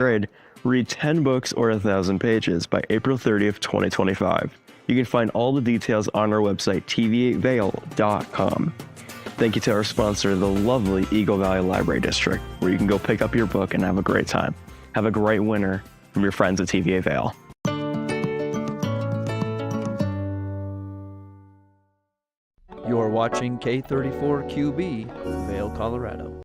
grade, read 10 books or 1,000 pages by April 30th, 2025. You can find all the details on our website, tv8vail.com. Thank you to our sponsor, the lovely Eagle Valley Library District, where you can go pick up your book and have a great time. Have a great winter from your friends at TVA Vail. You're watching K34QB, Vail, Colorado.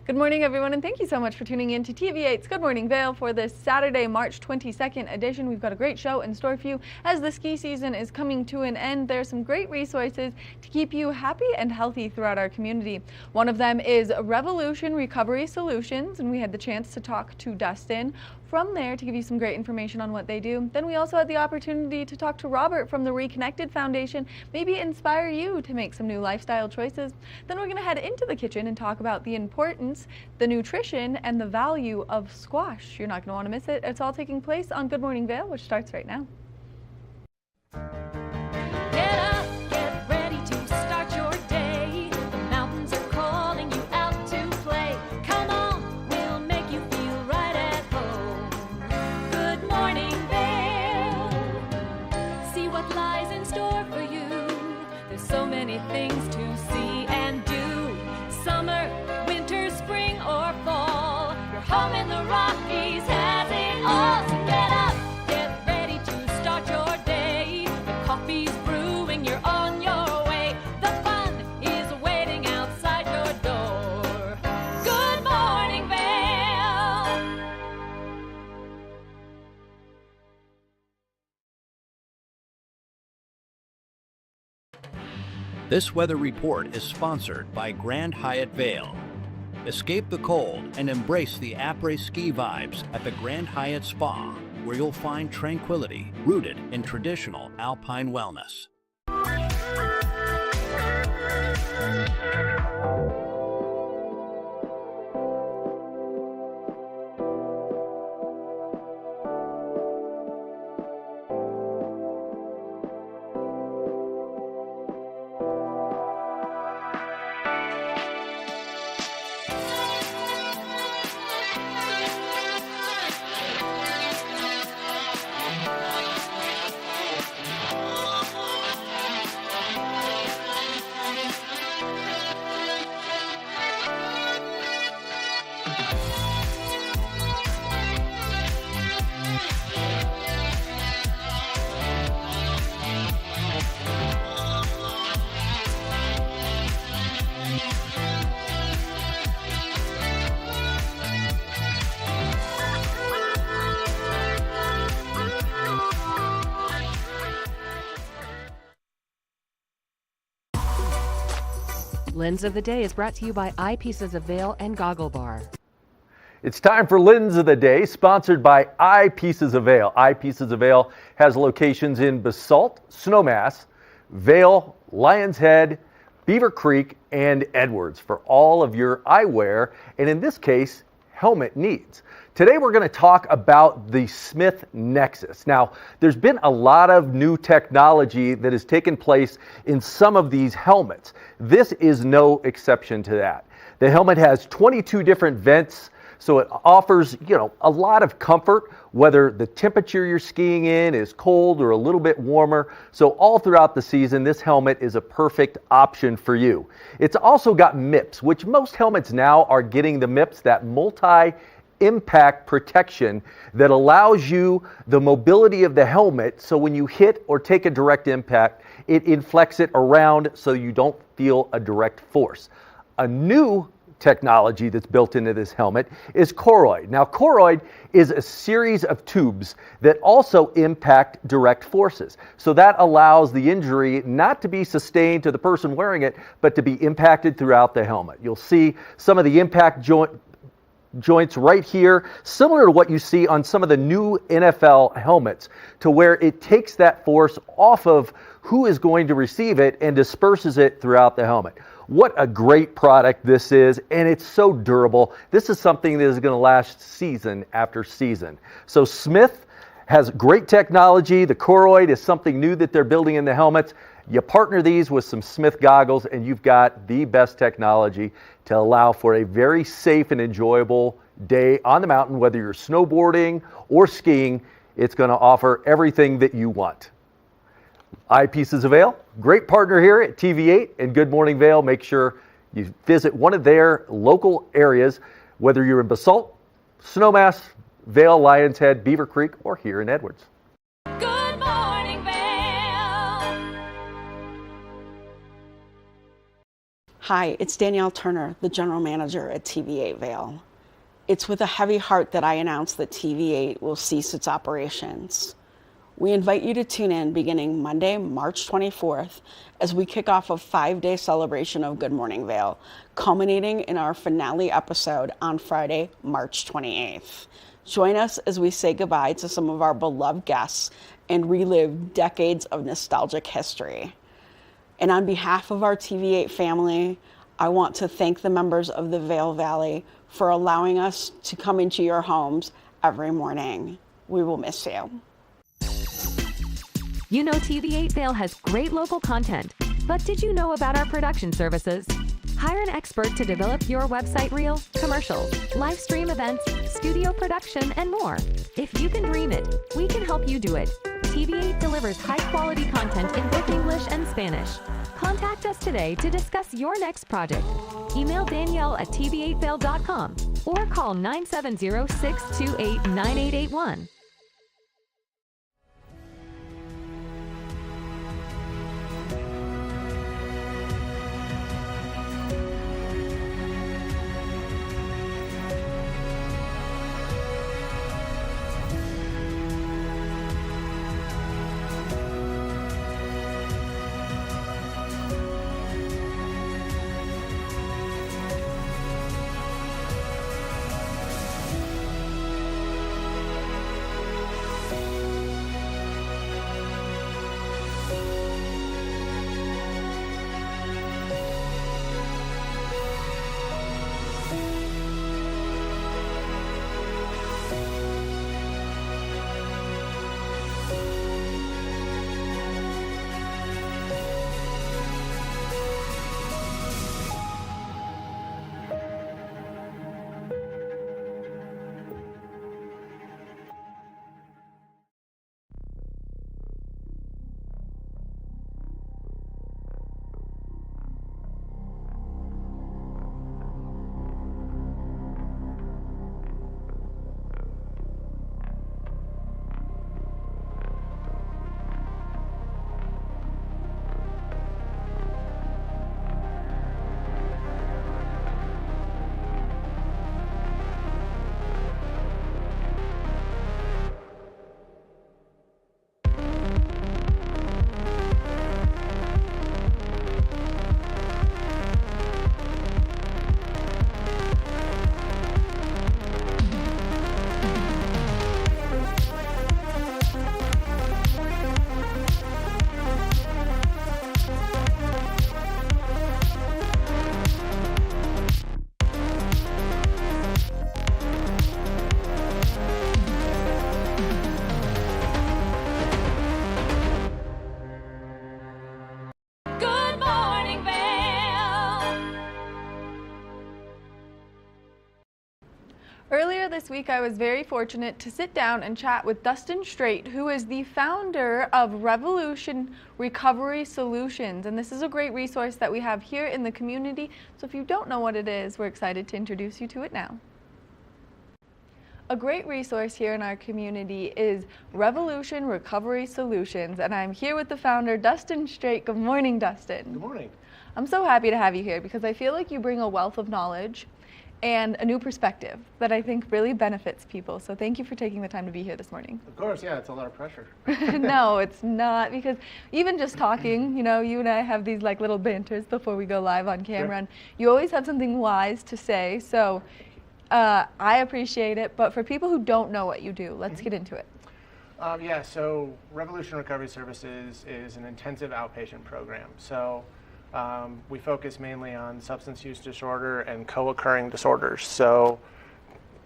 Good morning, everyone, and thank you so much for tuning in to TV8's Good Morning Vail for this Saturday, March 22nd edition. We've got a great show in store for you as the ski season is coming to an end. There are some great resources to keep you happy and healthy throughout our community. One of them is Revolution Recovery Solutions, and we had the chance to talk to Dustin from there to give you some great information on what they do. Then we also had the opportunity to talk to Robert from the Reconnected Foundation, maybe inspire you to make some new lifestyle choices. Then we're going to head into the kitchen and talk about the importance, the nutrition, and the value of squash. You're not going to want to miss it. It's all taking place on Good Morning Vail, which starts right now. Get up, get ready to start your day. The mountains are calling you out to play. Come on, we'll make you feel right at home. Good morning, Vail. See what lies in store for you. There's so many things to see and do. Summer, winter, spring, or fall. Your home in the Rockies has it all. So get up, get ready to start your day. The coffee's brewing, you're on your way. The fun is waiting outside your door. Good morning, Vail. This weather report is sponsored by Grand Hyatt Vail. Escape the cold and embrace the après-ski vibes at the Grand Hyatt Spa, where you'll find tranquility rooted in traditional alpine wellness. Lens of the Day is brought to you by Eyepieces of Vail and Goggle Bar. It's time for Lens of the Day, sponsored by Eyepieces of Vail. Eyepieces of Vail has locations in Basalt, Snowmass, Vail, Lions Head, Beaver Creek, and Edwards for all of your eyewear, and in this case, helmet needs. Today we're going to talk about the Smith Nexus. Now, there's been a lot of new technology that has taken place in some of these helmets. This is no exception to that. The helmet has 22 different vents, so it offers, a lot of comfort, whether the temperature you're skiing in is cold or a little bit warmer. So all throughout the season, this helmet is a perfect option for you. It's also got MIPS, which most helmets now are getting the MIPS, that multi-impact protection that allows you the mobility of the helmet, so when you hit or take a direct impact, it inflects it around so you don't feel a direct force. A new technology that's built into this helmet is Choroid. Now, Choroid is a series of tubes that also impact direct forces. So that allows the injury not to be sustained to the person wearing it, but to be impacted throughout the helmet. You'll see some of the impact joints right here, similar to what you see on some of the new NFL helmets, to where it takes that force off of who is going to receive it and disperses it throughout the helmet. What a great product this is, and it's so durable. This is something that is going to last season after season. So Smith has great technology. The Choroid is something new that they're building in the helmets. You partner these with some Smith goggles and you've got the best technology to allow for a very safe and enjoyable day on the mountain, whether you're snowboarding or skiing. It's going to offer everything that you want. Eyepieces of Vail, great partner here at TV8 and Good Morning Vail. Make sure you visit one of their local areas, whether you're in Basalt, Snowmass, Vail, Lions Head, Beaver Creek, or here in Edwards. Good morning, Vail. Hi, it's Danielle Turner, the General Manager at TV8 Vail. It's with a heavy heart that I announce that TV8 will cease its operations. We invite you to tune in beginning Monday, March 24th, as we kick off a 5-day celebration of Good Morning Vail, culminating in our finale episode on Friday, March 28th. Join us as we say goodbye to some of our beloved guests and relive decades of nostalgic history. And on behalf of our TV8 family, I want to thank the members of the Vail Valley for allowing us to come into your homes every morning. We will miss you. You know TV8 Vail has great local content, but did you know about our production services? Hire an expert to develop your website reel, commercials, live stream events, studio production, and more. If you can dream it, we can help you do it. TV8 delivers high-quality content in both English and Spanish. Contact us today to discuss your next project. Email Danielle at tv8vail.com or call 970-628-9881. Good morning, Vail. Earlier this week, I was very fortunate to sit down and chat with Dustin Straight, who is the founder of Revolution Recovery Solutions. And this is a great resource that we have here in the community. So if you don't know what it is, we're excited to introduce you to it now. A great resource here in our community is Revolution Recovery Solutions, and I'm here with the founder, Dustin Straight. Good morning, Dustin. Good morning. I'm so happy to have you here because I feel like you bring a wealth of knowledge and a new perspective that I think really benefits people. So thank you for taking the time to be here this morning. Of course, yeah, it's a lot of pressure. No, it's not, because even just talking, you know, you and I have these like little banters before we go live on camera, Sure. and you always have something wise to say. So I appreciate it, but for people who don't know what you do, let's get into it. Yeah, so Revolution Recovery Services is an intensive outpatient program. So we focus mainly on substance use disorder and co-occurring disorders. So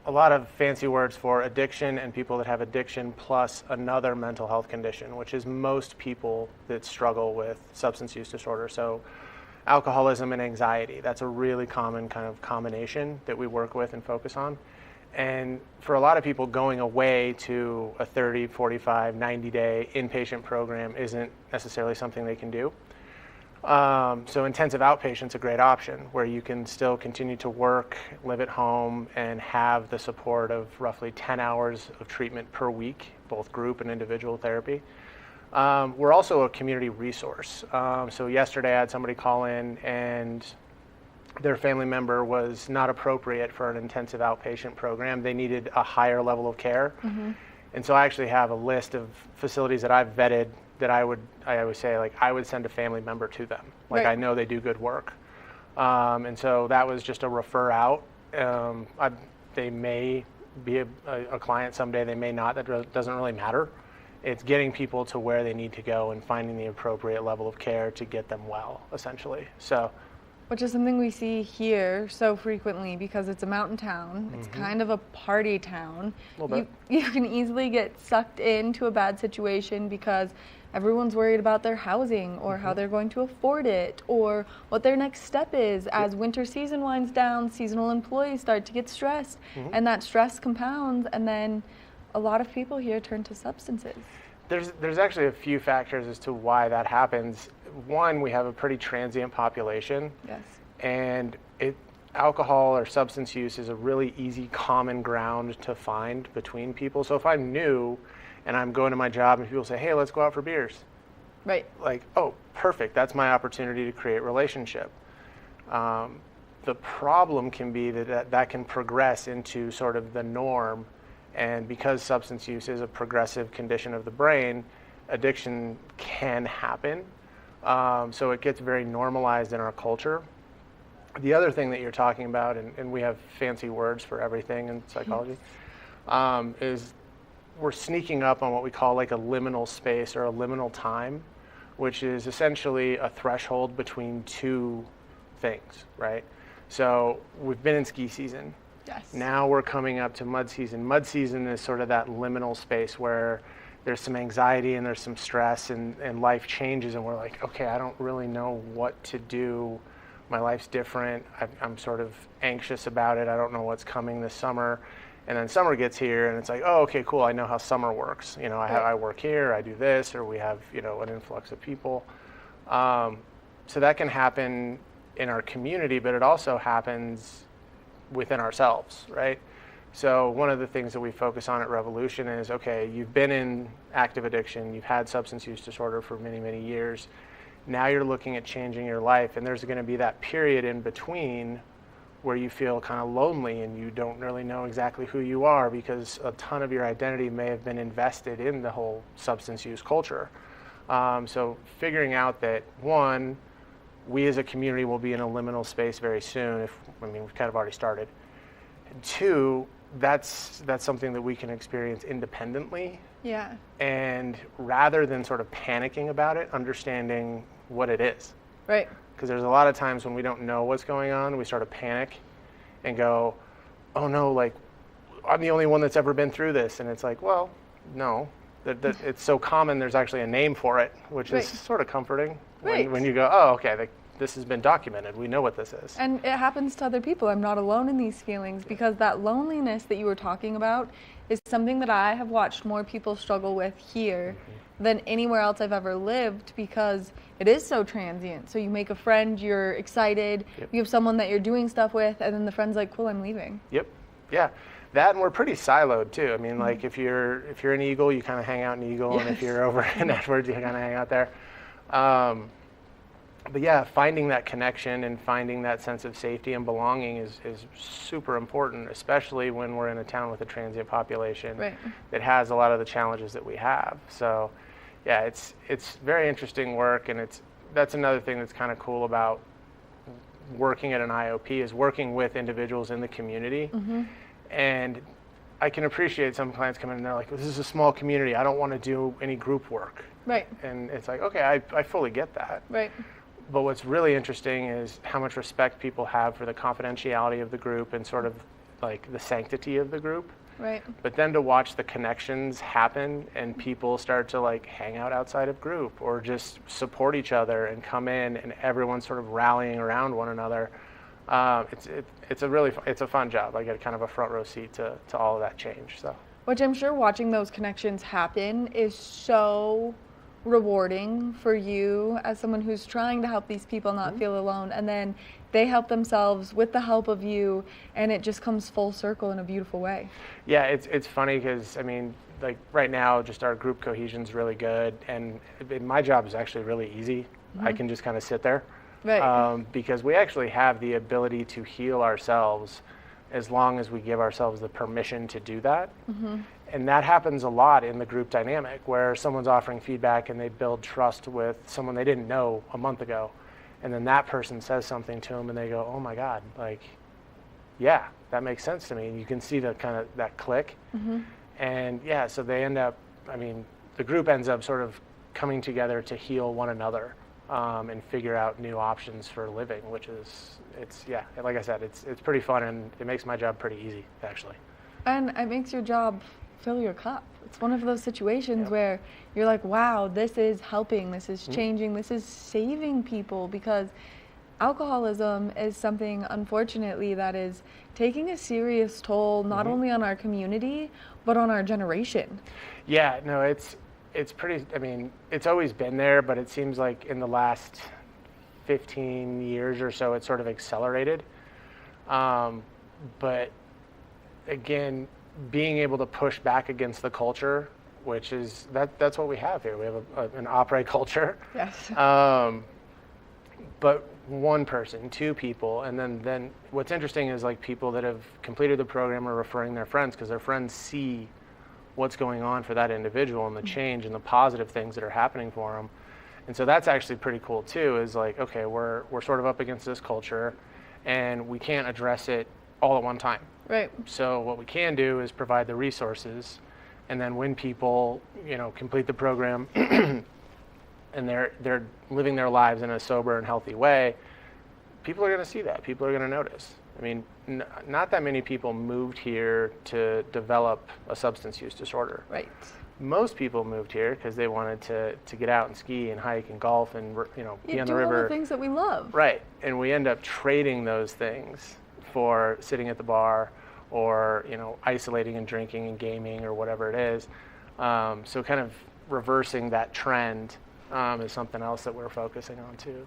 a lot of fancy words for addiction and people that have addiction plus another mental health condition, which is most people that struggle with substance use disorder. So alcoholism and anxiety, that's a really common kind of combination that we work with and focus on. And for a lot of people, going away to a 30, 45, 90-day inpatient program isn't necessarily something they can do. So intensive outpatient's a great option where you can still continue to work, live at home, and have the support of roughly 10 hours of treatment per week, both group and individual therapy. We're also a community resource. So yesterday I had somebody call in and their family member was not appropriate for an intensive outpatient program. They needed a higher level of care. And so I actually have a list of facilities that I've vetted that I always say, like, I would send a family member to them. Like, Right. I know they do good work. And so that was just a refer out. They may be a client someday, they may not. That doesn't really matter. It's getting people to where they need to go and finding the appropriate level of care to get them well, essentially. So, Which is something we see here so frequently because it's a mountain town. It's kind of a party town. A little bit. You can easily get sucked into a bad situation because everyone's worried about their housing or how they're going to afford it or what their next step is. As winter season winds down, seasonal employees start to get stressed and that stress compounds, and then a lot of people here turn to substances. There's actually a few factors as to why that happens. One, we have a pretty transient population. Yes. And alcohol or substance use is a really easy common ground to find between people. So if I'm new and I'm going to my job and people say, hey, let's go out for beers. Right. Like, oh, perfect. That's my opportunity to create relationship. The problem can be that can progress into sort of the norm. And because substance use is a progressive condition of the brain, addiction can happen. So it gets very normalized in our culture. The other thing that you're talking about, and we have fancy words for everything in psychology, is we're sneaking up on what we call like a liminal space or a liminal time, which is essentially a threshold between two things, right? So we've been in ski season. Yes. Now we're coming up to mud season. Mud season is sort of that liminal space where there's some anxiety and there's some stress and life changes and we're like, okay, I don't really know what to do. My life's different. I'm sort of anxious about it. I don't know what's coming this summer. And then summer gets here and it's like, oh, okay, cool. I know how summer works. You know, I work here, I do this, or we have, you know, an influx of people. So that can happen in our community, but it also happens within ourselves, right? So one of the things that we focus on at Revolution is, okay, you've been in active addiction, you've had substance use disorder for many, many years. Now you're looking at changing your life, and there's going to be that period in between where you feel kind of lonely and you don't really know exactly who you are because a ton of your identity may have been invested in the whole substance use culture. So figuring out that, one, we as a community will be in a liminal space very soon. We've kind of already started. And two, that's something that we can experience independently. Yeah. And rather than sort of panicking about it, understanding what it is. Right. Because there's a lot of times when we don't know what's going on, we start to panic and go, oh no, like, I'm the only one that's ever been through this. And it's like, well, no. That it's so common, there's actually a name for it, which is sort of comforting. Right. When you go, oh, okay, this has been documented. We know what this is. And it happens to other people. I'm not alone in these feelings because that loneliness that you were talking about is something that I have watched more people struggle with here than anywhere else I've ever lived because it is so transient. So you make a friend, you're excited, you have someone that you're doing stuff with, and then the friend's like, cool, I'm leaving. Yep. Yeah. That, and we're pretty siloed too. I mean, like if you're in Eagle, you kind of hang out in Eagle, and if you're over in Edwards, you kind of hang out there. But yeah, finding that connection and finding that sense of safety and belonging is super important, especially when we're in a town with a transient population that has a lot of the challenges that we have. So yeah, it's very interesting work, and that's another thing that's kind of cool about working at an IOP is working with individuals in the community. And I can appreciate some clients come in and they're like, well, this is a small community. I don't want to do any group work. Right. And it's like, okay, I fully get that. Right. But what's really interesting is how much respect people have for the confidentiality of the group and sort of like the sanctity of the group. Right. But then to watch the connections happen and people start to like hang out outside of group or just support each other and come in and everyone's sort of rallying around one another. It's a fun job. I get kind of a front row seat to all of that change. So. Which I'm sure watching those connections happen is so rewarding for you as someone who's trying to help these people not feel alone, and then they help themselves with the help of you, and it just comes full circle in a beautiful way. Yeah, it's funny because I mean, like right now, just our group cohesion's really good, and my job is actually really easy. I can just kind of sit there, Right. because we actually have the ability to heal ourselves as long as we give ourselves the permission to do that. And that happens a lot in the group dynamic where someone's offering feedback and they build trust with someone they didn't know a month ago. And then that person says something to them and they go, oh my God, like, yeah, that makes sense to me. And you can see the kind of that click. And yeah, so they end up, I mean, the group ends up sort of coming together to heal one another and figure out new options for living, which is, yeah, like I said, it's pretty fun and it makes my job pretty easy, actually. And it makes your job fill your cup. It's one of those situations where you're like, wow, this is helping, this is changing, this is saving people, because alcoholism is something, unfortunately, that is taking a serious toll, not only on our community, but on our generation. Yeah, no, it's pretty, I mean, it's always been there, but it seems like in the last 15 years or so, it's sort of accelerated. But again, being able to push back against the culture, which is, that's what we have here. We have an opera culture. Yes. But one person, two people, and then what's interesting is like people that have completed the program are referring their friends because their friends see what's going on for that individual and the change and the positive things that are happening for them. And so that's actually pretty cool too, is like, okay, we're sort of up against this culture and we can't address it all at one time. Right. So what we can do is provide the resources, and then when people, complete the program and they're living their lives in a sober and healthy way, people are going to see that. People are going to notice. I mean, not that many people moved here to develop a substance use disorder. Right. Most people moved here because they wanted to get out and ski and hike and golf and be on the river. Do all the things that we love. Right. And we end up trading those things for sitting at the bar or isolating and drinking and gaming or whatever it is. So kind of reversing that trend is something else that we're focusing on too.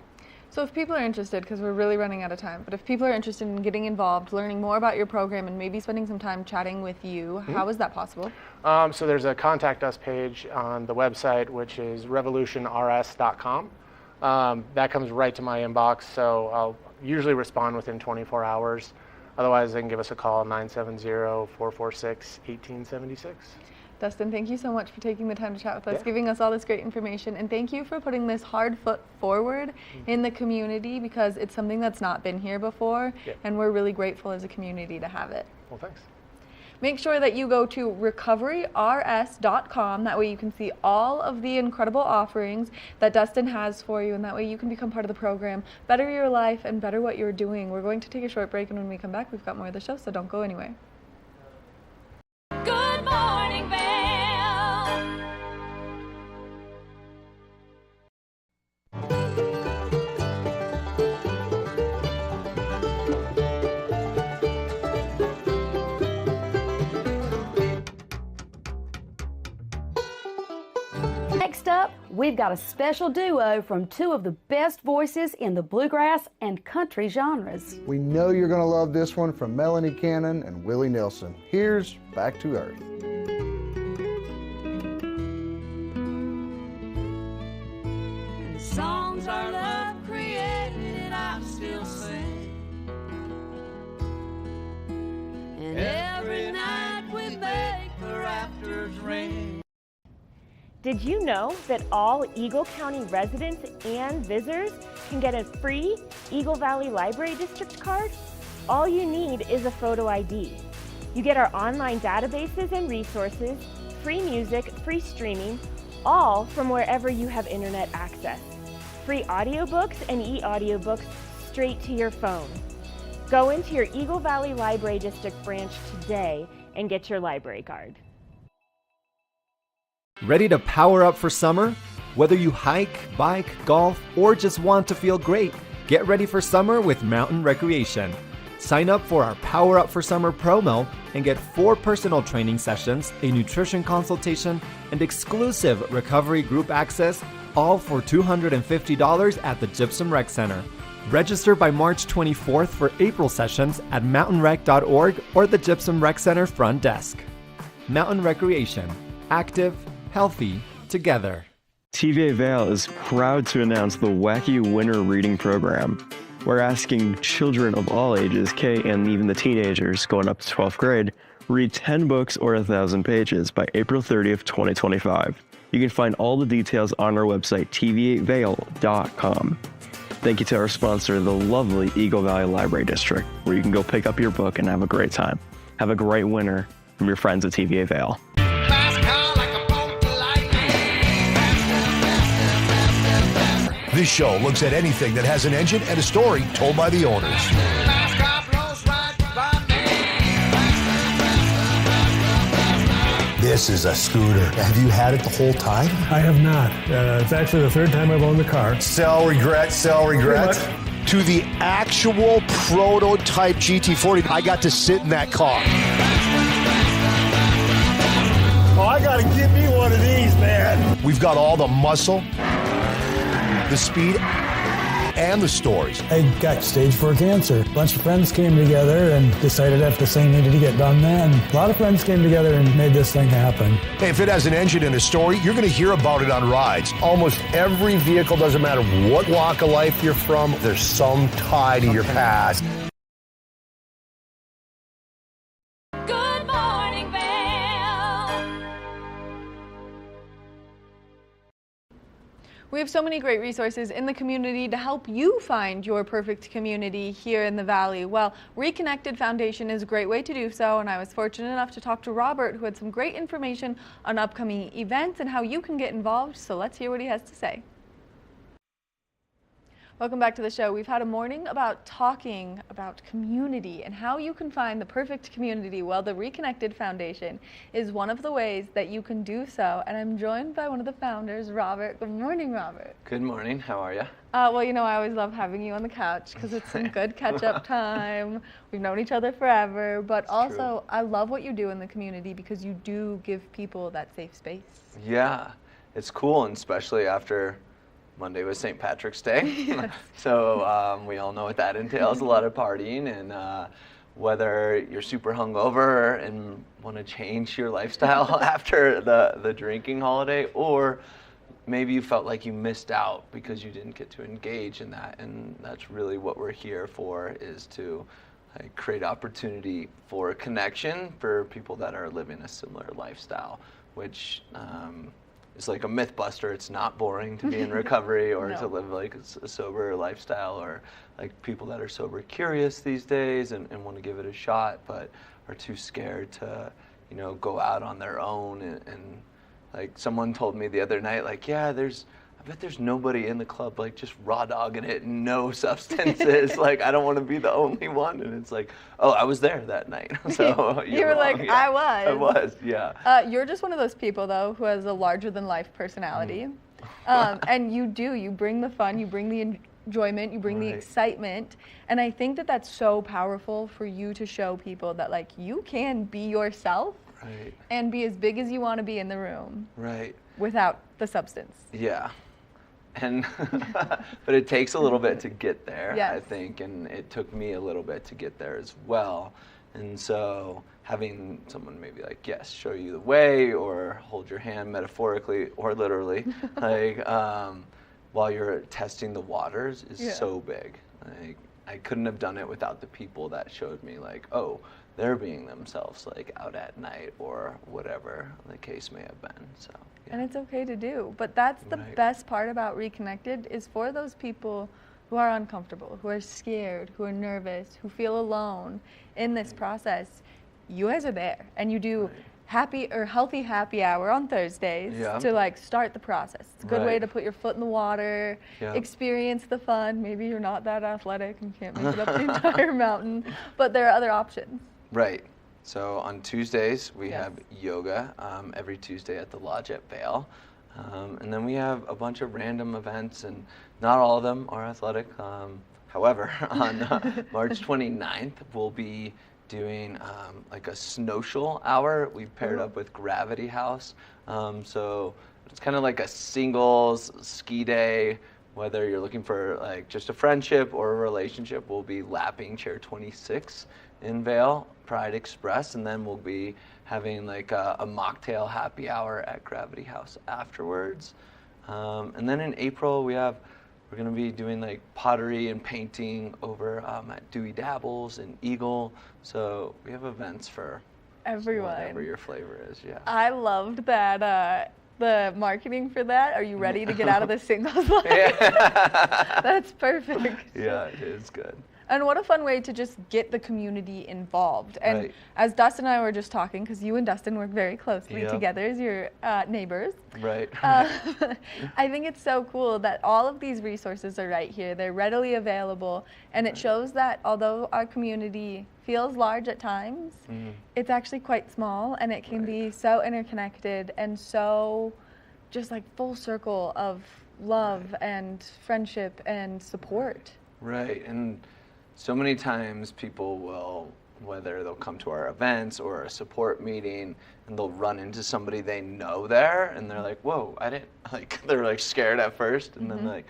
So if people are interested, because we're really running out of time, but if people are interested in getting involved, learning more about your program, and maybe spending some time chatting with you, how is that possible? So there's a contact us page on the website, which is revolutionrs.com. That comes right to my inbox, so I'll usually respond within 24 hours. Otherwise, they can give us a call, 970-446-1876. Dustin, thank you so much for taking the time to chat with us, giving us all this great information, and thank you for putting this hard foot forward in the community, because it's something that's not been here before, and we're really grateful as a community to have it. Well, thanks. Make sure that you go to recoveryrs.com. That way you can see all of the incredible offerings that Dustin has for you, and that way you can become part of the program, better your life, and better what you're doing. We're going to take a short break, and when we come back, we've got more of the show, so don't go anywhere. Good morning, Vail. Next up, we've got a special duo from two of the best voices in the bluegrass and country genres. We know you're going to love this one from Melanie Cannon and Willie Nelson. Here's Back to Earth. Songs our love created, I still sing. And every night we make the rafters ring. Did you know that all Eagle County residents and visitors can get a free Eagle Valley Library District card? All you need is a photo ID. You get our online databases and resources, free music, free streaming, all from wherever you have internet access. Free audiobooks and e-audiobooks straight to your phone. Go into your Eagle Valley Library District branch today and get your library card. Ready to power up for summer? Whether you hike, bike, golf, or just want to feel great, get ready for summer with Mountain Recreation. Sign up for our Power Up for Summer promo and get 4 personal training sessions, a nutrition consultation, and exclusive recovery group access, all for $250 at the Gypsum Rec Center. Register by March 24th for April sessions at mountainrec.org or the Gypsum Rec Center front desk. Mountain Recreation. Active, healthy, together. TVA Vail is proud to announce the Wacky Winter Reading Program. We're asking children of all ages, K and even the teenagers going up to 12th grade, read 10 books or 1,000 pages by April 30th, 2025. You can find all the details on our website, tv8vail.com. Thank you to our sponsor, the lovely Eagle Valley Library District, where you can go pick up your book and have a great time. Have a great winter from your friends at TVA Vail. This show looks at anything that has an engine and a story told by the owners. This is a scooter. Have you had it the whole time? I have not. It's actually the 3rd time I've owned the car. Sell, regret, sell, regret. To the actual prototype GT40, I got to sit in that car. Oh, I gotta get me one of these, man. We've got all the muscle, the speed, and the stories. I got stage 4 cancer. A bunch of friends came together and decided that this thing needed to get done then. A lot of friends came together and made this thing happen. Hey, if it has an engine and a story, you're going to hear about it on rides. Almost every vehicle, doesn't matter what walk of life you're from, there's some tie to your past. Good morning, Vail. We have so many great resources in the community to help you find your perfect community here in the Valley. Well, Reconnected Foundation is a great way to do so, and I was fortunate enough to talk to Robert, who had some great information on upcoming events and how you can get involved, so let's hear what he has to say. Welcome back to the show. We've had a morning about talking about community and how you can find the perfect community. Well, the Reconnected Foundation is one of the ways that you can do so. And I'm joined by one of the founders, Robert. Good morning, Robert. Good morning. How are you? Well, you know, I always love having you on the couch because it's some good catch-up time. We've known each other forever, but also I love what you do in the community because you do give people that safe space. Yeah, it's cool, and especially after Monday was St. Patrick's Day. Yes. So we all know what that entails, a lot of partying, and whether you're super hungover and want to change your lifestyle after the drinking holiday, or maybe you felt like you missed out because you didn't get to engage in that, and that's really what we're here for, is to create opportunity for connection for people that are living a similar lifestyle, which it's like a myth buster. It's not boring to be in recovery or to live like a sober lifestyle, or like people that are sober curious these days and want to give it a shot, but are too scared to, you know, go out on their own. And like someone told me the other night, like, yeah, I bet there's nobody in the club like just raw dogging it, no substances. Like, I don't want to be the only one. And it's like, oh, I was there that night. So you were like, yeah, I was, yeah. You're just one of those people though who has a larger than life personality. And you bring the fun, you bring the enjoyment, you bring the excitement. And I think that that's so powerful for you to show people that like you can be yourself and be as big as you want to be in the room without the substance. Yeah. And but it takes a little bit to get there, I think, and it took me a little bit to get there as well. And so having someone maybe like, yes, show you the way, or hold your hand metaphorically or literally, like while you're testing the waters is so big. Like, I couldn't have done it without the people that showed me, like, oh, they're being themselves, like out at night or whatever the case may have been. So. And it's okay to do. But that's the best part about Reconnected, is for those people who are uncomfortable, who are scared, who are nervous, who feel alone in this process. You guys are there, and you do healthy happy hour on Thursdays to like start the process. It's a good way to put your foot in the water, experience the fun. Maybe you're not that athletic and can't make it up the entire mountain, but there are other options. Right. So on Tuesdays, we have yoga every Tuesday at the Lodge at Vail. And then we have a bunch of random events, and not all of them are athletic. However, on March 29th, we'll be doing like a snowshoe hour. We paired up with Gravity House. So it's kind of like a singles ski day. Whether you're looking for like just a friendship or a relationship, we'll be lapping Chair 26 in Vail, Pride Express, and then we'll be having like a mocktail happy hour at Gravity House afterwards. And then in April, we're going to be doing like pottery and painting over at Dewey Dabbles and Eagle. So we have events for everyone. Whatever your flavor is, yeah. I loved that. The marketing for that. Are you ready to get out of the singles line? That's perfect. Yeah, it is good. And what a fun way to just get the community involved. And as Dustin and I were just talking, because you and Dustin work very closely together as your neighbors. Right. I think it's so cool that all of these resources are right here. They're readily available. And it shows that although our community feels large at times, it's actually quite small, and it can be so interconnected and so just like full circle of love and friendship and support. Right. And so many times people will, whether they'll come to our events or a support meeting, and they'll run into somebody they know there, and they're like, whoa, I didn't, like, they're like scared at first, and then they're like,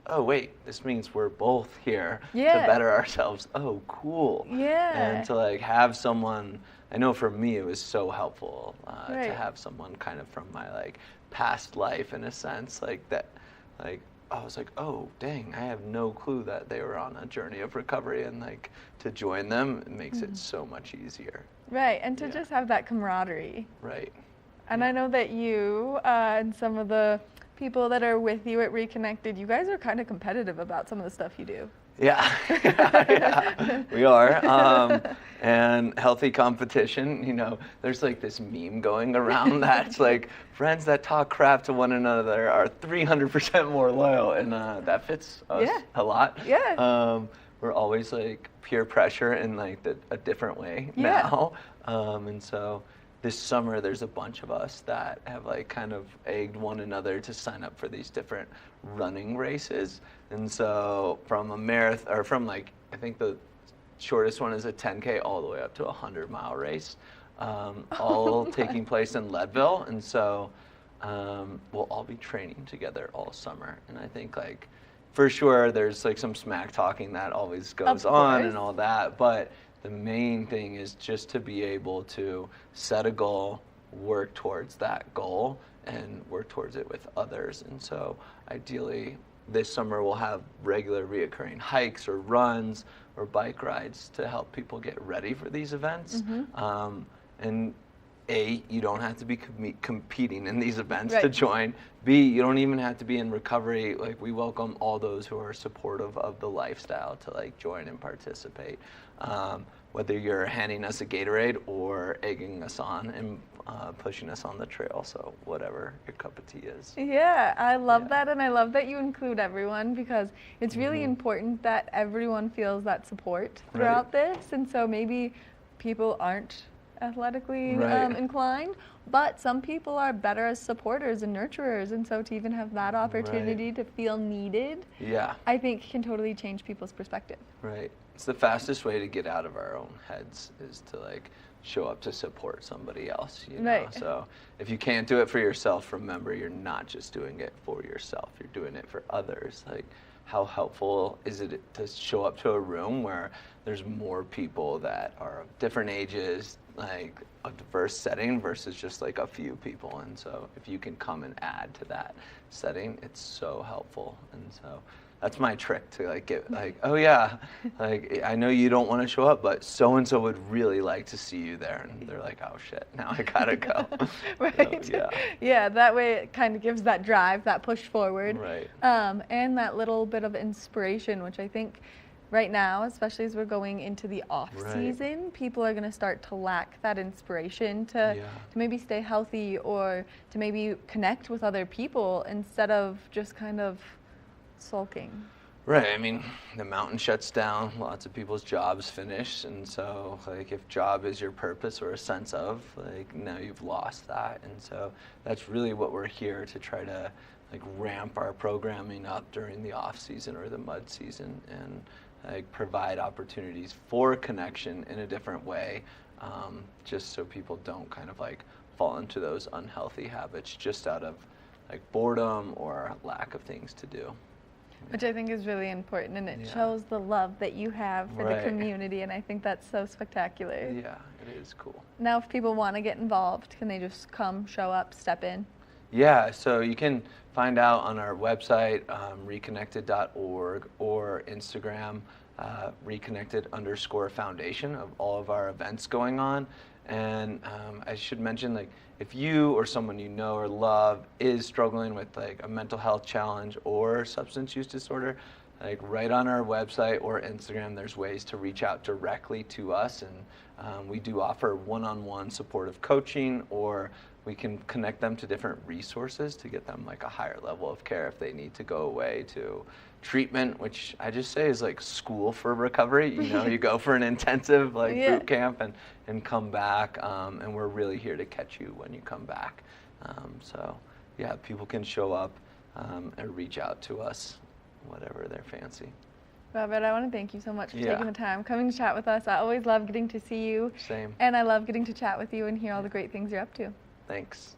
oh wait, this means we're both here to better ourselves. Oh, cool. And to like have someone, I know for me it was so helpful to have someone kind of from my like past life in a sense, like that, like I was like, oh dang, I have no clue that they were on a journey of recovery, and like to join them, it makes it so much easier. Right, and to just have that camaraderie. Right. And I know that you and some of the people that are with you at Reconnected, you guys are kind of competitive about some of the stuff you do. Yeah, we are. And healthy competition, you know, there's like this meme going around that's like, friends that talk crap to one another are 300% more loyal, and that fits us a lot. We're always like peer pressure in like a different way now. And so this summer, there's a bunch of us that have like kind of egged one another to sign up for these different running races. And so from a marathon, or from like, I think the shortest one is a 10K all the way up to a 100-mile race, all taking place in Leadville. And so we'll all be training together all summer. And I think like, for sure, there's like some smack talking that always goes on and all that, but the main thing is just to be able to set a goal, work towards that goal, and work towards it with others. And so ideally, this summer we'll have regular reoccurring hikes or runs or bike rides to help people get ready for these events. And A, you don't have to be competing in these events to join. B, you don't even have to be in recovery. Like, we welcome all those who are supportive of the lifestyle to like join and participate. Whether you're handing us a Gatorade or egging us on and pushing us on the trail, so whatever your cup of tea is. Yeah, I love that, and I love that you include everyone, because it's really important that everyone feels that support throughout this. And so maybe people aren't athletically inclined, but some people are better as supporters and nurturers, and so to even have that opportunity to feel needed, I think can totally change people's perspective. Right. It's the fastest way to get out of our own heads is to like show up to support somebody else, you know? So if you can't do it for yourself, remember you're not just doing it for yourself, you're doing it for others. Like, how helpful is it to show up to a room where there's more people that are of different ages, like a diverse setting versus just like a few people? And so if you can come and add to that setting, it's so helpful. And so that's my trick to like get like, oh yeah, like I know you don't want to show up, but so-and-so would really like to see you there. And they're like, oh shit, now I gotta go. So, yeah, that way it kind of gives that drive, that push forward. And that little bit of inspiration, which I think right now, especially as we're going into the off season, people are going to start to lack that inspiration to maybe stay healthy or to maybe connect with other people instead of just kind of sulking. Right. I mean, the mountain shuts down, lots of people's jobs finish, and so like if job is your purpose or a sense of, like now you've lost that. And so that's really what we're here to try to like ramp our programming up during the off season or the mud season and like provide opportunities for connection in a different way, just so people don't kind of like fall into those unhealthy habits just out of like boredom or lack of things to do. Which I think is really important, and it shows the love that you have for the community, and I think that's so spectacular. Yeah, it is cool. Now, if people want to get involved, can they just come, show up, step in? Yeah, so you can find out on our website, reconnected.org, or Instagram, reconnected_foundation of all of our events going on. And I should mention, like, if you or someone you know or love is struggling with like a mental health challenge or substance use disorder, like right on our website or Instagram, there's ways to reach out directly to us. And we do offer one-on-one supportive coaching, or we can connect them to different resources to get them like a higher level of care if they need to go away to treatment, which I just say is like school for recovery. You know, you go for an intensive like boot camp and come back, and we're really here to catch you when you come back. So yeah, people can show up and reach out to us, whatever their fancy. Robert, I want to thank you so much for taking the time, coming to chat with us. I always love getting to see you. Same. And I love getting to chat with you and hear all the great things you're up to. Thanks.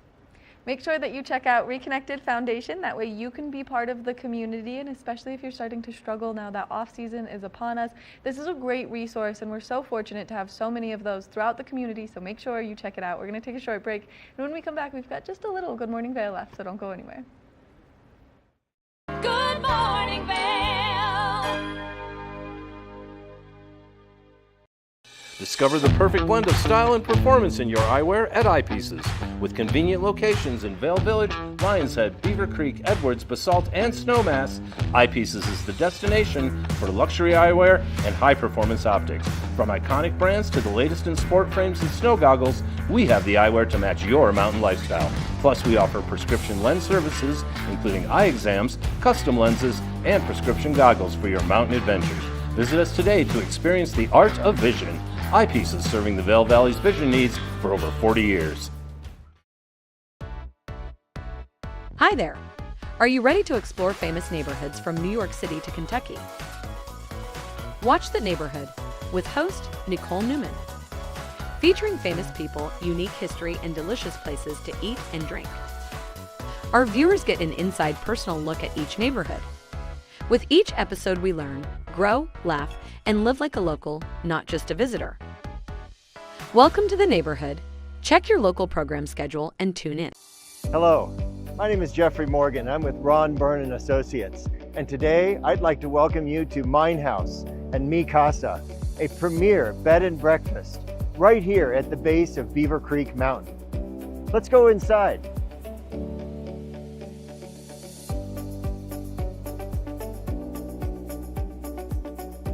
Make sure that you check out Reconnected Foundation. That way you can be part of the community, and especially if you're starting to struggle now that off season is upon us. This is a great resource, and we're so fortunate to have so many of those throughout the community, so make sure you check it out. We're going to take a short break, and when we come back, we've got just a little Good Morning Vail left, so don't go anywhere. Good morning, Vail. Discover the perfect blend of style and performance in your eyewear at Eyepieces. With convenient locations in Vail Village, Lions Head, Beaver Creek, Edwards, Basalt, and Snowmass, Eyepieces is the destination for luxury eyewear and high-performance optics. From iconic brands to the latest in sport frames and snow goggles, we have the eyewear to match your mountain lifestyle. Plus, we offer prescription lens services, including eye exams, custom lenses, and prescription goggles for your mountain adventures. Visit us today to experience the art of vision. Eyepieces, serving the Vail Valley's vision needs for over 40 years. Hi there. Are you ready to explore famous neighborhoods from New York City to Kentucky? Watch The Neighborhood with host Nicole Newman. Featuring famous people, unique history, and delicious places to eat and drink. Our viewers get an inside personal look at each neighborhood. With each episode we learn, grow, laugh, and live like a local, not just a visitor. Welcome to The Neighborhood. Check your local program schedule and tune in. Hello, my name is Jeffrey Morgan. I'm with Ron Byrne and Associates. And today I'd like to welcome you to Mine House and Mi Casa, a premier bed and breakfast right here at the base of Beaver Creek Mountain. Let's go inside.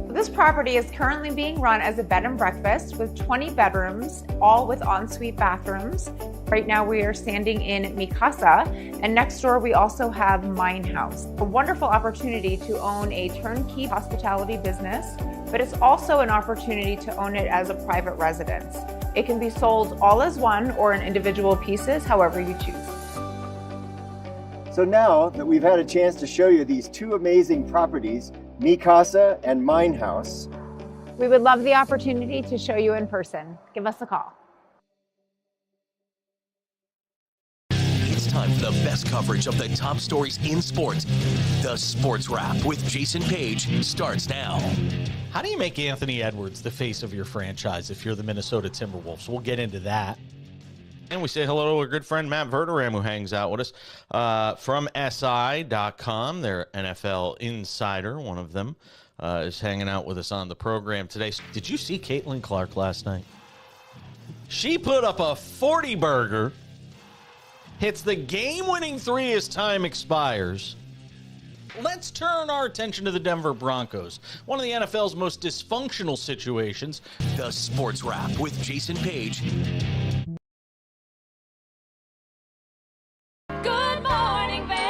This property is currently being run as a bed and breakfast with 20 bedrooms, all with ensuite bathrooms. Right now we are standing in Mi Casa, and next door we also have Mine House. A wonderful opportunity to own a turnkey hospitality business, but it's also an opportunity to own it as a private residence. It can be sold all as one or in individual pieces, however you choose. So now that we've had a chance to show you these two amazing properties, Mi Casa and Mine House, we would love the opportunity to show you in person. Give us a call. It's time for the best coverage of the top stories in sports. The Sports Wrap with Jason Page starts now. How do you make Anthony Edwards the face of your franchise if you're the Minnesota Timberwolves? We'll get into that. And we say hello to our good friend Matt Verderam, who hangs out with us from SI.com. Their NFL insider, one of them, is hanging out with us on the program today. Did you see Caitlin Clark last night? She put up a 40-burger, hits the game-winning three as time expires, let's turn our attention to the Denver Broncos, one of the NFL's most dysfunctional situations. The Sports Wrap with Jason Page. Good morning, Vail.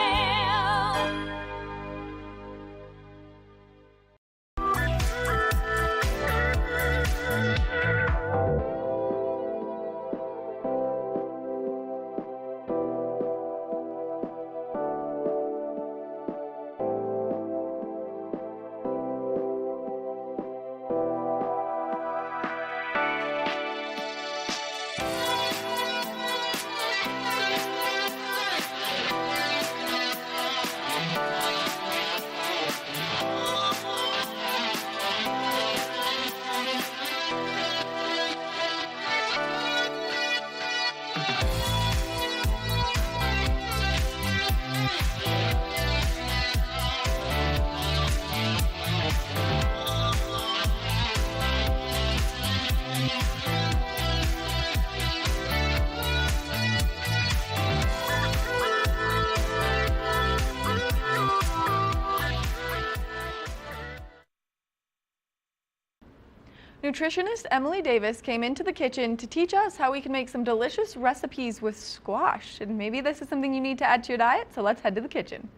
Nutritionist Emily Davis came into the kitchen to teach us how we can make some delicious recipes with squash. And maybe this is something you need to add to your diet, so let's head to the kitchen.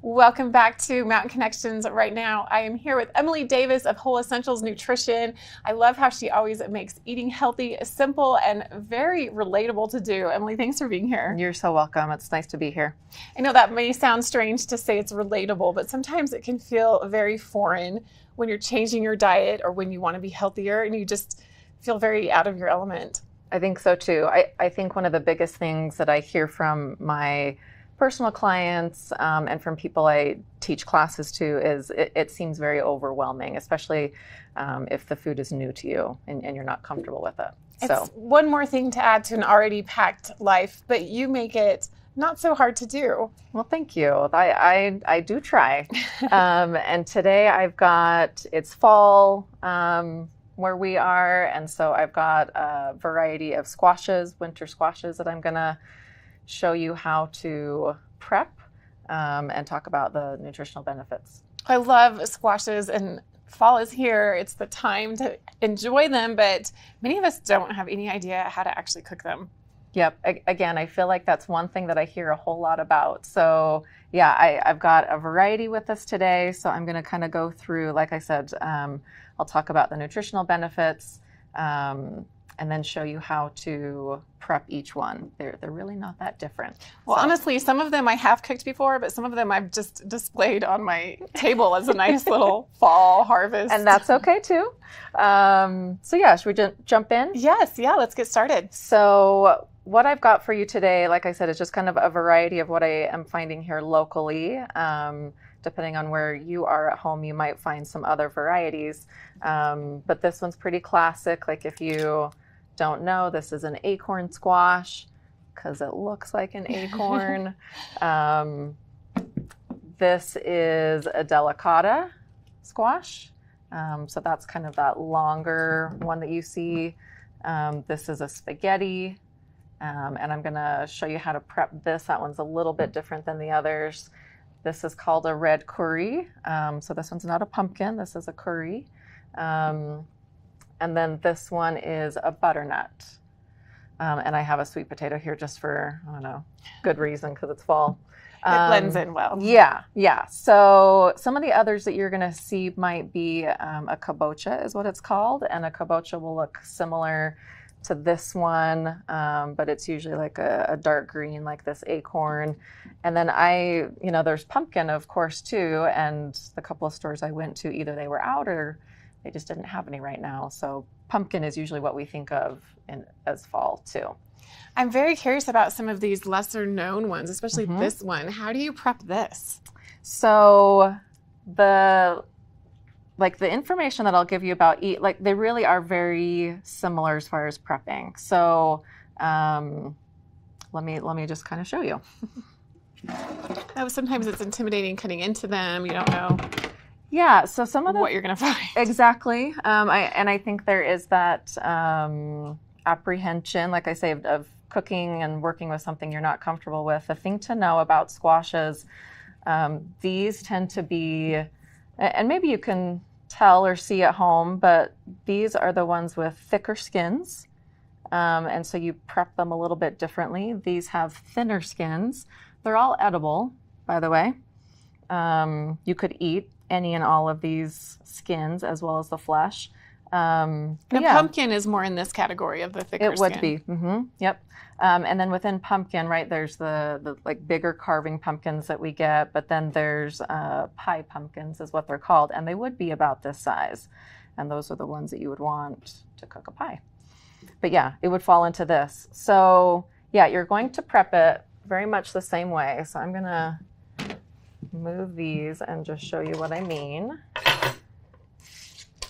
Welcome back to Mountain Connections. Right now, I am here with Emily Davis of Whole Essentials Nutrition. I love how she always makes eating healthy simple and very relatable to do. Emily, thanks for being here. You're so welcome. It's nice to be here. I know that may sound strange to say it's relatable, but sometimes it can feel very foreign when you're changing your diet or when you want to be healthier and you just feel very out of your element. I think so too. I think one of the biggest things that I hear from my personal clients and from people I teach classes to is it seems very overwhelming, especially if the food is new to you and you're not comfortable with it. It's one more thing to add to an already packed life, but you make it not so hard to do. Well, thank you. I do try. And today it's fall where we are, and so I've got a variety of squashes, winter squashes that I'm gonna show you how to prep and talk about the nutritional benefits. I love squashes, and fall is here. It's the time to enjoy them, but many of us don't have any idea how to actually cook them. Yep. Again, I feel like that's one thing that I hear a whole lot about. So yeah, I've got a variety with us today. So I'm going to kind of go through, like I said, I'll talk about the nutritional benefits and then show you how to prep each one. They're really not that different. Well, honestly, some of them I have cooked before, but some of them I've just displayed on my table as a nice little fall harvest. And that's okay too. So yeah, should we jump in? Yes, yeah, let's get started. So what I've got for you today, like I said, is just kind of a variety of what I am finding here locally. Depending on where you are at home, you might find some other varieties. But this one's pretty classic. Like if you don't know, this is an acorn squash because it looks like an acorn. This is a delicata squash. So that's kind of that longer one that you see. This is a spaghetti. And I'm gonna show you how to prep this. That one's a little bit different than the others. This is called a red curry. So this one's not a pumpkin, this is a curry. And then this one is a butternut. And I have a sweet potato here just for, I don't know, good reason because it's fall. It blends in well. Yeah. So some of the others that you're gonna see might be a kabocha is what it's called. And a kabocha will look similar to this one, but it's usually like a dark green, like this acorn. And then there's pumpkin, of course, too. And the couple of stores I went to, either they were out or they just didn't have any right now. So pumpkin is usually what we think of as fall, too. I'm very curious about some of these lesser known ones, especially this one. How do you prep this? So the information that I'll give you about they really are very similar as far as prepping. So let me just kind of show you. Sometimes it's intimidating cutting into them. You don't know. Yeah, so some of what you're going to find. Exactly. I think there is that apprehension, like I say, of cooking and working with something you're not comfortable with, the thing to know about squashes, these tend to be, and maybe you can tell or see at home, but these are the ones with thicker skins. And so you prep them a little bit differently. These have thinner skins. They're all edible, by the way. You could eat any and all of these skins as well as the flesh. The pumpkin is more in this category of the thicker It would skin. be. Yep. And then within pumpkin, right, there's the like bigger carving pumpkins that we get, but then there's pie pumpkins is what they're called, and they would be about this size. And those are the ones that you would want to cook a pie. But yeah, it would fall into this. So yeah, you're going to prep it very much the same way. So I'm gonna move these and just show you what I mean.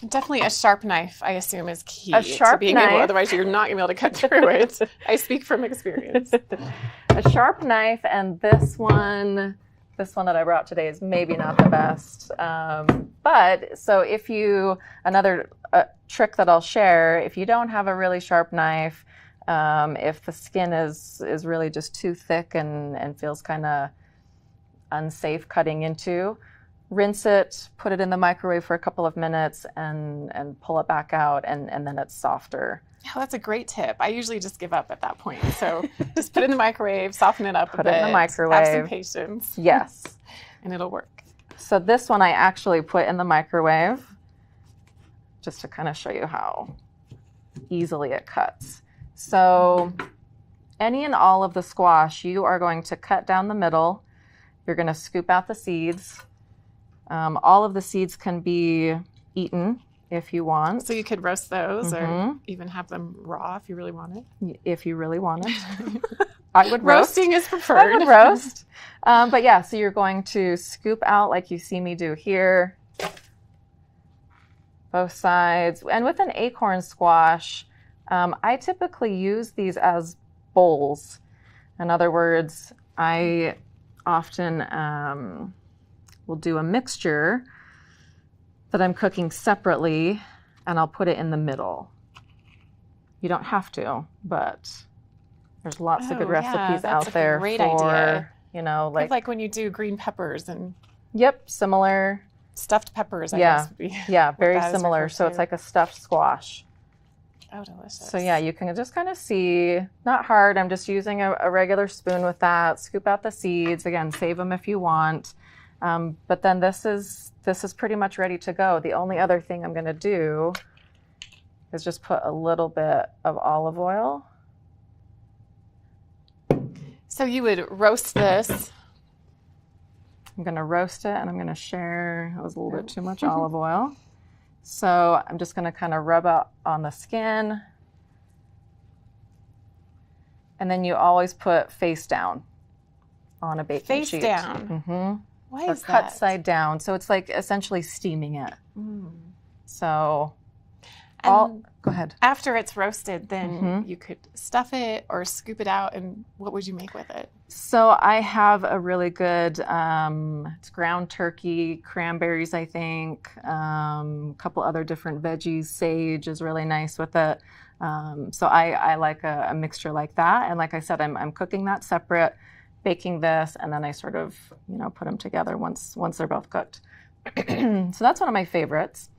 Definitely a sharp knife, I assume, is key A sharp to being knife. able, otherwise you're not going to be able to cut through it. I speak from experience. A sharp knife, and this one that I brought today is maybe not the best. But so if you, another trick that I'll share, if you don't have a really sharp knife, if the skin is really just too thick and feels kind of unsafe cutting into, rinse it, put it in the microwave for a couple of minutes, and pull it back out, and then it's softer. Yeah, that's a great tip. I usually just give up at that point. So just put it in the microwave, soften it up a bit. Put it in the microwave. Have some patience. Yes. And it'll work. So this one I actually put in the microwave just to kind of show you how easily it cuts. So any and all of the squash, you are going to cut down the middle. You're going to scoop out the seeds. All of the seeds can be eaten if you want. So you could roast those or even have them raw if you really want it. If you really want it. I would roast. Roasting is preferred. I would roast. But yeah, so you're going to scoop out like you see me do here. Both sides. And with an acorn squash, I typically use these as bowls. In other words, I often will do a mixture that I'm cooking separately, and I'll put it in the middle. You don't have to, but there's lots of good recipes out there great for, idea. you know, like when you do green peppers and Yep, similar. Stuffed peppers, I yeah, guess would be yeah, very what that is similar. referred So it's to. like a stuffed squash. Oh, delicious. So yeah, you can just kind of see, not hard. I'm just using a regular spoon with that. Scoop out the seeds. Again, save them if you want. But then this is pretty much ready to go. The only other thing I'm going to do is just put a little bit of olive oil. So you would roast this. I'm going to roast it, and I'm going to share. It was a little bit too much olive oil. So I'm just going to kind of rub it on the skin. And then you always put face down on a baking Face sheet. down? Mm-hmm. Why or is cut that? side down. So it's like essentially steaming it. Mm. So And go ahead. After it's roasted, then Mhm. you could stuff it or scoop it out, and what would you make with it? So I have a really good, it's ground turkey, cranberries, I think, a couple other different veggies. Sage is really nice with it. So I like a mixture like that. And like I said, I'm cooking that separate, baking this, and then I sort of, put them together once they're both cooked. So that's one of my favorites.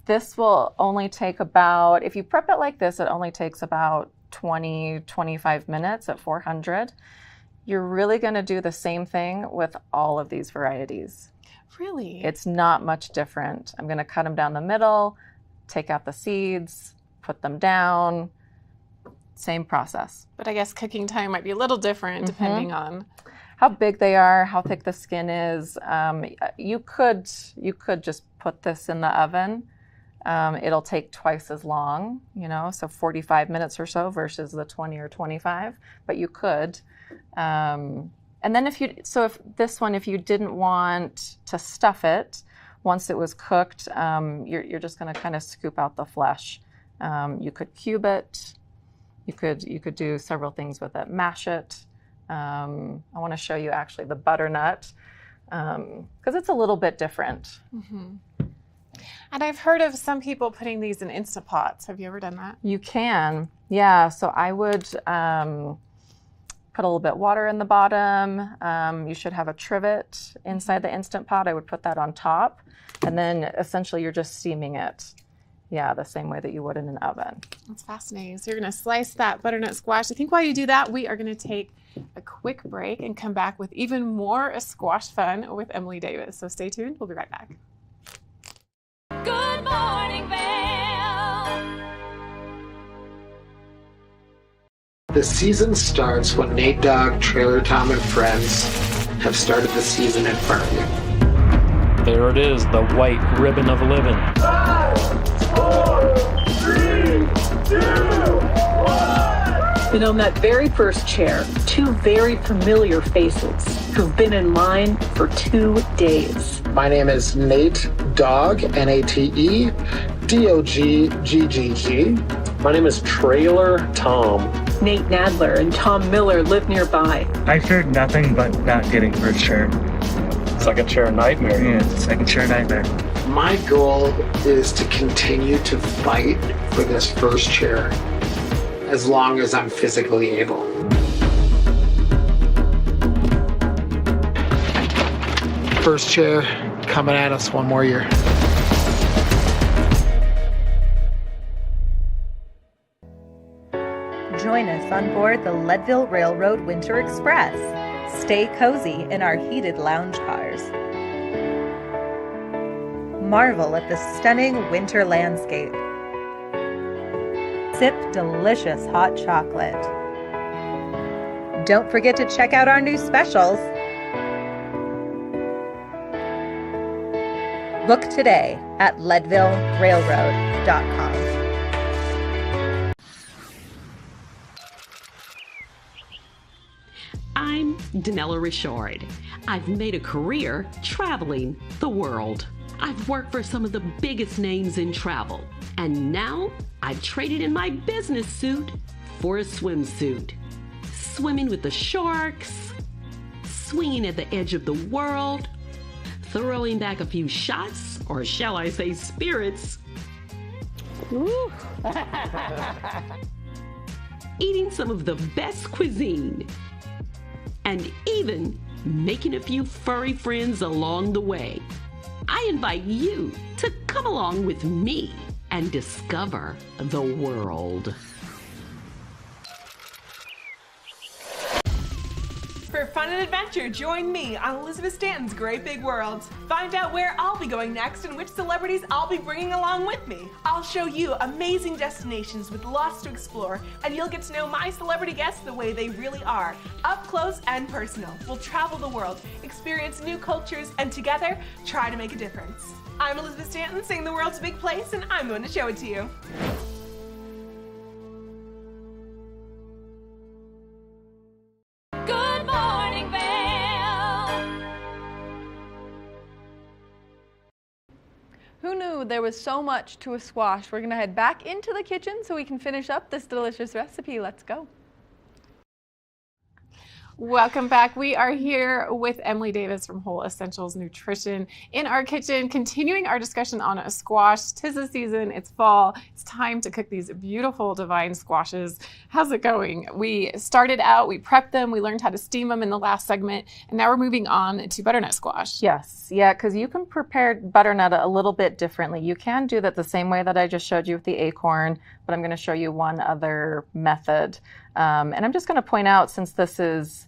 This will only take about, if you prep it like this, it only takes about 20-25 minutes at 400. You're really going to do the same thing with all of these varieties. Really? It's not much different. I'm going to cut them down the middle, take out the seeds, put them down. Same process. But I guess cooking time might be a little different depending on how big they are, how thick the skin is. You could just put this in the oven. It'll take twice as long, so 45 minutes or so versus the 20 or 25, but you could. And then if you didn't want to stuff it, once it was cooked, you're just going to kind of scoop out the flesh. You could cube it. You could do several things with it. Mash it. I want to show you actually the butternut because it's a little bit different. Mm-hmm. And I've heard of some people putting these in Instapots. Have you ever done that? You can. Yeah, so I would put a little bit water in the bottom. You should have a trivet inside the Instant Pot. I would put that on top. And then essentially you're just steaming it. Yeah, the same way that you would in an oven. That's fascinating. So you're going to slice that butternut squash. I think while you do that, we are going to take a quick break and come back with even more squash fun with Emily Davis. So stay tuned. We'll be right back. Good morning, Vail. The season starts when Nate Dogg, Trailer Tom, and friends have started the season in front of you. There it is, the white ribbon of living. 5, 4, 3, 2, 1. And on that very first chair, two very familiar faces who've been in line for 2 days. My name is Nate Dogg, N-A-T-E, D-O-G-G-G-G. My name is Trailer Tom. Nate Nadler and Tom Miller live nearby. I feared nothing but not getting first chair. Second chair nightmare. Yeah, second chair nightmare. My goal is to continue to fight for this first chair as long as I'm physically able. First chair coming at us one more year. Join us on board the Leadville Railroad Winter Express. Stay cozy in our heated lounge cars. Marvel at the stunning winter landscape. Sip delicious hot chocolate. Don't forget to check out our new specials. Book today at leadvillerailroad.com. I'm Danella Richard. I've made a career traveling the world. I've worked for some of the biggest names in travel, and now I've traded in my business suit for a swimsuit. Swimming with the sharks, swinging at the edge of the world, throwing back a few shots, or shall I say spirits. Eating some of the best cuisine, and even making a few furry friends along the way. I invite you to come along with me and discover the world. For fun and adventure, join me on Elizabeth Stanton's Great Big World. Find out where I'll be going next and which celebrities I'll be bringing along with me. I'll show you amazing destinations with lots to explore, and you'll get to know my celebrity guests the way they really are, up close and personal. We'll travel the world, experience new cultures, and together, try to make a difference. I'm Elizabeth Stanton, saying the world's a big place, and I'm going to show it to you. Good morning, Vail. Who knew there was so much to a squash? We're going to head back into the kitchen so we can finish up this delicious recipe. Let's go. Welcome back. We are here with Emily Davis from Whole Essentials Nutrition in our kitchen, continuing our discussion on a squash. 'Tis the season, it's fall, it's time to cook these beautiful divine squashes. How's it going? We started out, we prepped them, we learned how to steam them in the last segment, and now we're moving on to butternut squash. Yes, yeah, because you can prepare butternut a little bit differently. You can do that the same way that I just showed you with the acorn, but I'm going to show you one other method. And I'm just going to point out, since this is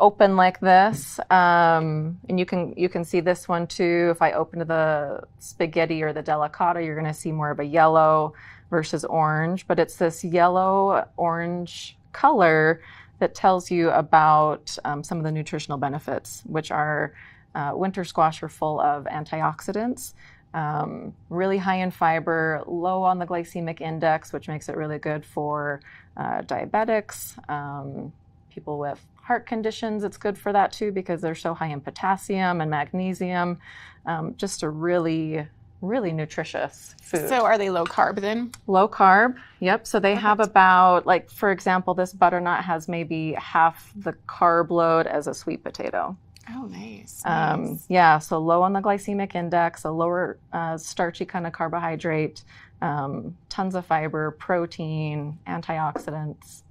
open like this, and you can see this one too. If I open to the spaghetti or the delicata, you're going to see more of a yellow versus orange, but it's this yellow-orange color that tells you about some of the nutritional benefits, which are winter squash are full of antioxidants, really high in fiber, low on the glycemic index, which makes it really good for diabetics, people with heart conditions. It's good for that too because they're so high in potassium and magnesium. Just a really nutritious food. So are they low carb then? Low carb, yep. So they have about, like, for example, this butternut has maybe half the carb load as a sweet potato. Oh, nice. Yeah, so low on the glycemic index, a lower starchy kind of carbohydrate, tons of fiber, protein, antioxidants.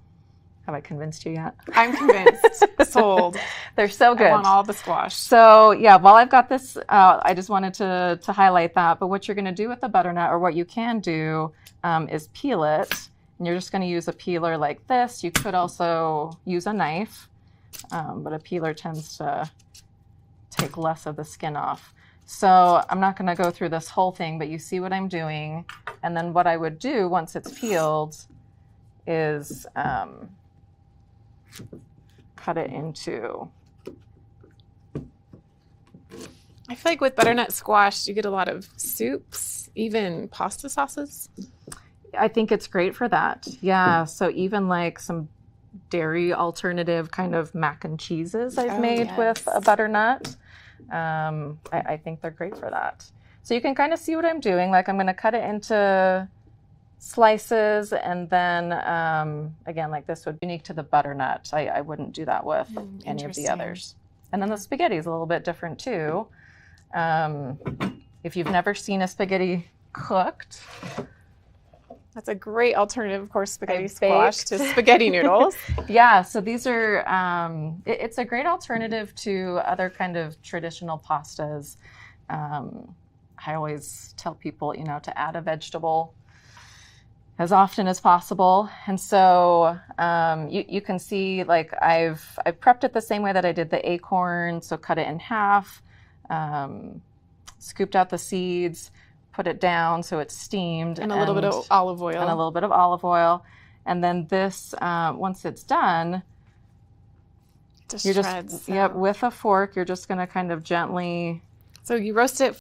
Have I convinced you yet? I'm convinced. Sold. They're so good. I want all the squash. So yeah, while I've got this, I just wanted to highlight that. But what you're going to do with the butternut, or what you can do, is peel it. And you're just going to use a peeler like this. You could also use a knife, but a peeler tends to take less of the skin off. So I'm not going to go through this whole thing, but you see what I'm doing. And then what I would do once it's peeled is cut it into... I feel like with butternut squash, you get a lot of soups, even pasta sauces. I think it's great for that. Yeah, so even like some dairy alternative kind of mac and cheeses I've made with a butternut. I think they're great for that. So you can kind of see what I'm doing. Like I'm going to cut it into slices, and then again, like this would be unique to the butternut. I wouldn't do that with any of the others. And then the spaghetti is a little bit different too. If you've never seen a spaghetti cooked, that's a great alternative, of course, spaghetti squash to spaghetti noodles. Yeah, so these are, it's a great alternative to other kind of traditional pastas. I always tell people, to add a vegetable as often as possible. And so you can see, like I've prepped it the same way that I did the acorn. So cut it in half, scooped out the seeds, put it down so it's steamed. And a little bit of olive oil. And a little bit of olive oil. And then this, once it's done, just you're shreds. Yep, with a fork, you're just going to kind of gently... So you roast it